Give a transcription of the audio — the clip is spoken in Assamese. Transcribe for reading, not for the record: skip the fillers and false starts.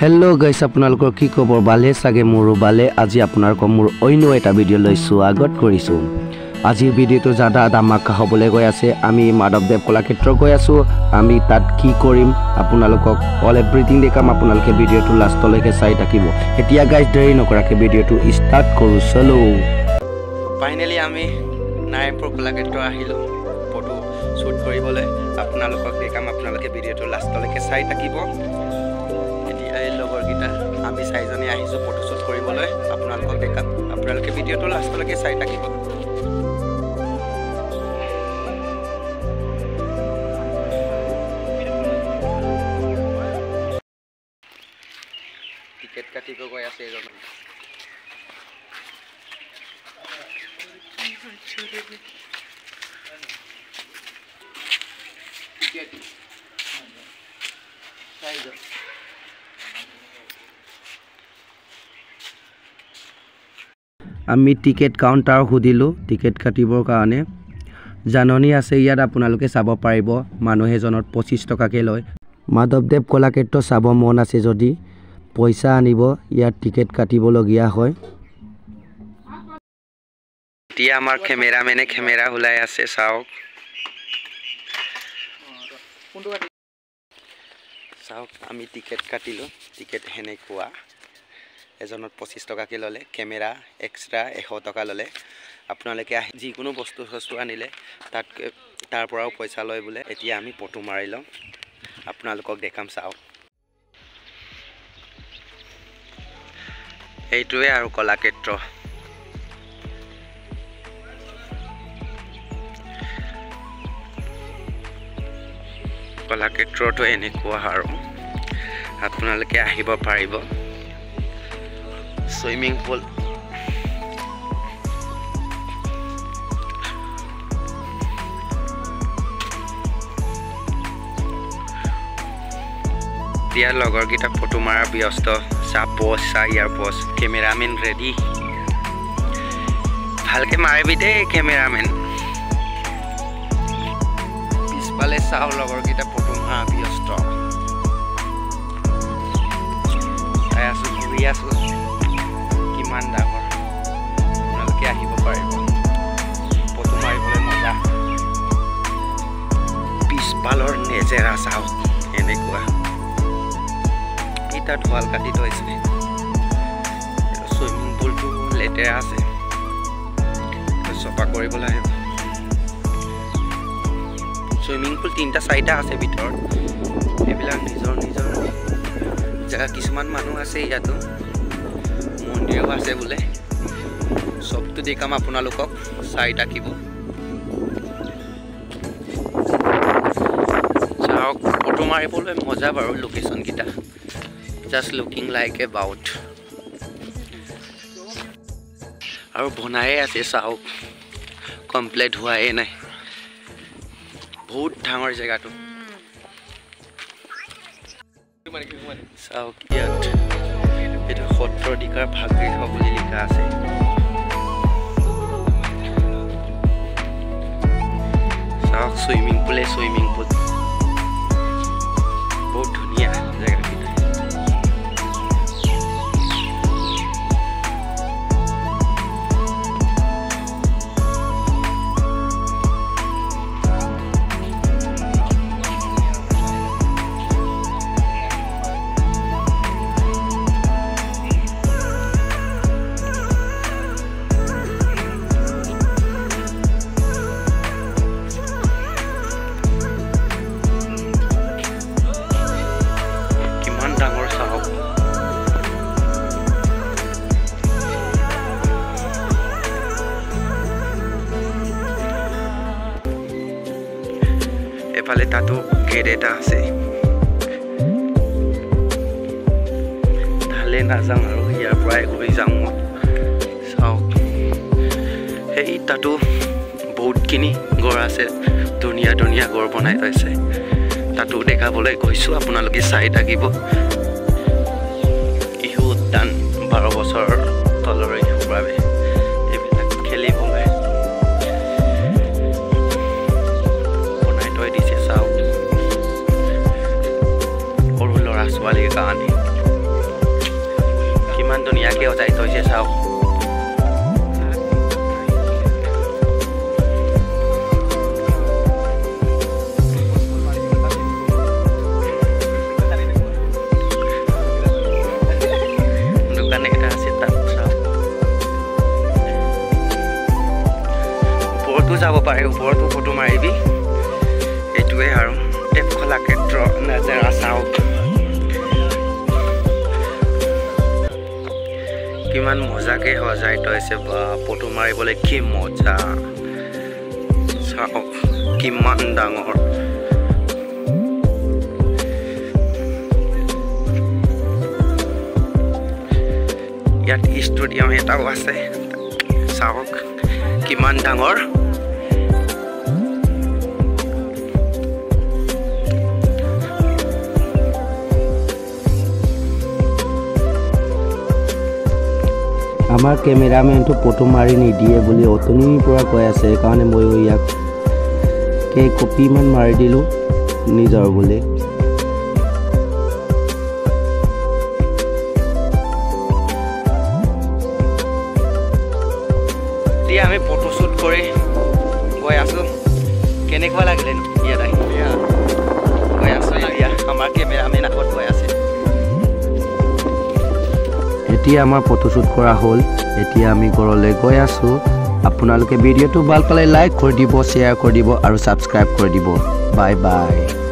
हेलो गाइस আপোনালোকৰ কি খবৰ ভালে সাগে মোৰো ভালে আজি আপোনালোকৰ মোৰ অন্য এটা ভিডিও লৈছো আগত কৰিছো আজিৰ ভিডিওটো জাদা দামাকা হ'বলৈ গৈ আছে আমি মাধৱদেৱ কলাক্ষেত্ৰ গৈ আছো আমি তাত কি কৰিম আপোনালোকক অল এভৰিথিং দেখাম আপোনালোকে ভিডিওটো লাষ্টলৈকে চাই থাকিব এতিয়া গাইস দেৰি নকৰাকে ভিডিওটো ষ্টাৰ্ট কৰো চলো ফাইনালি আমি নাৰায়ণপুৰ কলাক্ষেত্ৰ আহিলো ফটো শুট কৰিবলৈ আপোনালোকক দেখাম আপোনালোকে ভিডিওটো লাষ্টলৈকে চাই থাকিব এই লগৰ গিটা আমি চাইজনে আহিছো ফটো শুট কৰিবলৈ আপোনালোকক দেখাম আপোনালোকে ভিডিওটো লাষ্টলৈকে চাই থাকিব টিকেট কাটিব গৈ আছে এজন টিকেট সাইজ আমি টিকেট কাউন্টাৰ খুদিলো টিকেট কাটিবৰ কাৰণে জাননী আছে ইয়াত আপোনালোকে চাব পাৰিব মানুহ এজনত 25 টকাকে লয় মাধৱদেৱ কলাক্ষেত্ৰ চাব মন আছে যদি পইচা আনিব ইয়াত টিকেট কাটিবলগীয়া হয় এতিয়া আমাৰ ক্যামেৰামেনে ক্যামেৰা হুলাই আছে চাওক চাওক আমি টিকেট কাটিলো টিকেট হেনে কোৱা এজনত 25 টকাকে ললে ক্যামেৰা এক্সট্ৰা 100 টকা ললে আপোনালোকে যি কোনো বস্তু আনিলে তাৰ পৰাও পইচা লয় বুলে এতিয়া আমি ফটো মাৰি লম আপোনালোকক দেখাম চাওক এইটোৱে আৰু কলাক্ষেত্ৰ কলাক্ষেত্ৰটো এনেকুৱা আৰু আপোনালোকে আহিব পাৰিব সুইমিং পুল দিয়া লগৰ গিটা ফটো মাৰা ব্যস্ত সা পোজ সা ইয়াৰ পোজ ক্যামেৰামেন ৰেডি ভালকে মাৰিবি দে ক্যামেৰামেন পিছফালে চাও লগৰ গিটা ফটো মাৰা ব্যস্ত আয়াসু ঘূৰি আছো কিমান ডাঙৰ আপোনালোকে আহিব পাৰিব ফটো মাৰিবলৈ মজা পিছফালৰ নেজেৰা চাওক এনেকুৱা এটা ঢোল কাটি থৈছে সুইমিং পুলটো লেতেৰা আছে চফা কৰিব লাগিব সুইমিং পুল তিনটা চাইটা আছে ভিতৰত এইবিলাক নিজৰ নিজৰ জায়গা কিছুমান মানুহ আছে ইয়াতো মন্দিৰো আছে বুলে সবটো দেখাম আপোনালোকক চাই থাকিব চাওক ফটো মাৰিবলৈ মজা বাৰু লোকেশন কিটা just looking like about আৰু বনাই আছে চাওক কমপ্লিট হোৱাই নাই বহুত ডাঙৰ জায়গাটো চাওক ইয়াত এটা সত্ৰাধিকাৰ ভাগৃহ বুলি লিখা আছে চাওক সুইমিং পুল বহুত ধুনীয়া জায়গা এফালে তাতো গেট এটা আছে তালে নাযাম আৰু ইয়াৰ পৰাই গৈ যাম চাওক এই তাতো বহুতখিনি ঘৰ আছে ধুনীয়া ধুনীয়া ঘৰ বনাই থৈছে তাতো দেখাবলৈ গৈছো আপোনালোকে চাই থাকিব ইহু উদ্যান 12 বছৰ তলৰে বাবে এইবিলাক খেলিবলৈ ছোৱালীৰ কাৰণে কিমান ধুনীয়াকৈ সজাই থৈছে চাওক দোকান এটা আছে তাত চাওক ওপৰতো যাব পাৰে ওপৰতো ফটো মাৰিবি এইটোৱে আৰু দেৱ কলাক্ষেত্ৰ নাজাৰা চাওক কিমান মজাকে সজাই থৈছে বা ফটো মাৰিবলৈ কি মজা চাওক কিমান ডাঙৰ ইয়াত ষ্টুডিয়াম এটাও আছে চাওক কিমান ডাঙৰ আমাৰ কেমেৰামেনটো ফটো মাৰি নিদিয়ে বুলি অতনিৰ পৰা কৈ আছে সেইকাৰণে মই ইয়াক কপিমান মাৰি দিলোঁ নিজৰ বুলি এতিয়া আমি ফটোশ্বুট কৰি গৈ আছোঁ কেনেকুৱা লাগিলে ইয়াত আহি গৈ আছোঁ এতিয়া আমাৰ কেমেৰামেন আগত গৈ আছে এতিয়া আমাৰ ফটোশ্বুট কৰা হ'ল এতিয়া আমি ঘৰলৈ গৈ আছোঁ আপোনালোকে ভিডিঅ'টো ভাল পালে লাইক কৰি দিব শ্বেয়াৰ কৰি দিব আৰু ছাবস্ক্ৰাইব কৰি দিব বাই বাই